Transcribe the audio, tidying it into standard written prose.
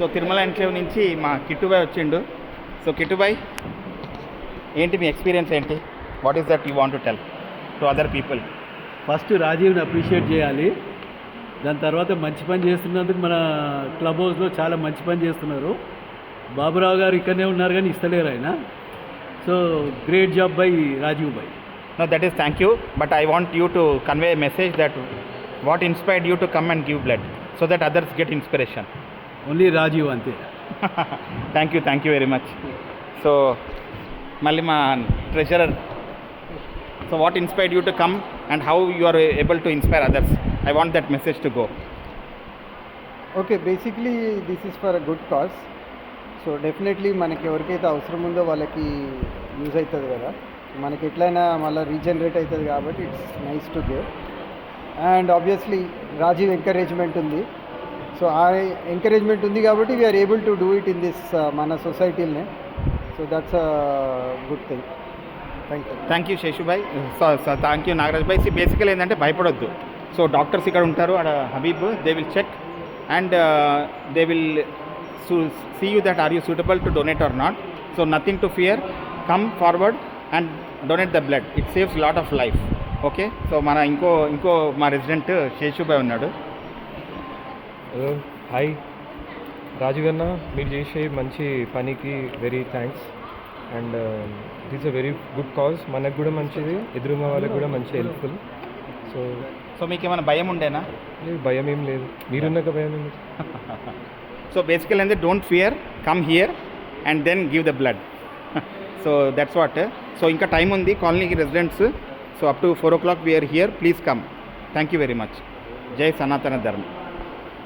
So Tirumala enclave నుంచి మా కిట్టుబాయ్ వచ్చిండు. సో కిట్టుబాయ్, ఏంటి మీ ఎక్స్పీరియన్స్ ఏంటి? What is that you want to tell to other people? First రాజీవ్ని అప్రిషియేట్ చేయాలి. దాని తర్వాత మంచి పని చేస్తున్నందుకు మన క్లబ్ హౌస్లో చాలా మంచి పని చేస్తున్నారు. బాబురావు గారు ఇక్కడనే ఉన్నారు కానీ ఇస్తలేరు ఆయన. So great job by Rajiv bhai. No, that is thank you, but I want you to convey a message that what inspired you to come and give blood so that others get inspiration. Only Rajiv అంతే. Thank you very much. So మళ్ళీ మా treasurer, so what inspired you to come and how you are able to inspire others? I want that message to go. Okay, basically this is for a good cause. So definitely మనకి ఎవరికైతే అవసరం ఉందో వాళ్ళకి use అవుతుంది కదా, మనకి ఎట్లయినా మళ్ళీ రీజనరేట్ అవుతుంది కాబట్టి it's nice to give. And obviously Rajiv encouragement ఉంది. సో ఆ ఎంకరేజ్మెంట్ ఉంది కాబట్టి we are able to do it in this మన సొసైటీలోనే. So that's a good thing. Thank you Sheshubhai. Thank you Nagaraj bhai. Basically ఏంటంటే భయపడొద్దు. సో డాక్టర్స్ ఇక్కడ ఉంటారు, ఆడ Habib, they will check and they will see you that are you suitable to donate or not. So nothing to fear, come forward and donate the blood. It saves lot of life. Okay, so మన ఇంకో మా resident శేషుభాయ్ ఉన్నాడు. Hi రాజు గన్న, మీరు చేసే మంచి పనికి very thanks. And this a very good cause. మనకు కూడా మంచిది, ఎదురున్న వాళ్ళకి కూడా మంచి హెల్ప్ఫుల్. సో మీకు ఏమైనా భయం ఉండేనా? లేదు, భయం ఏం లేదు. మీరున్నాక భయం ఏం లేదు. So basically don't fear, come here and then give the blood. So that's what. So inka time undi colony residents. So up to 4 o'clock we are here. Please come. Thank you very much. Jai Sanatana Dharma.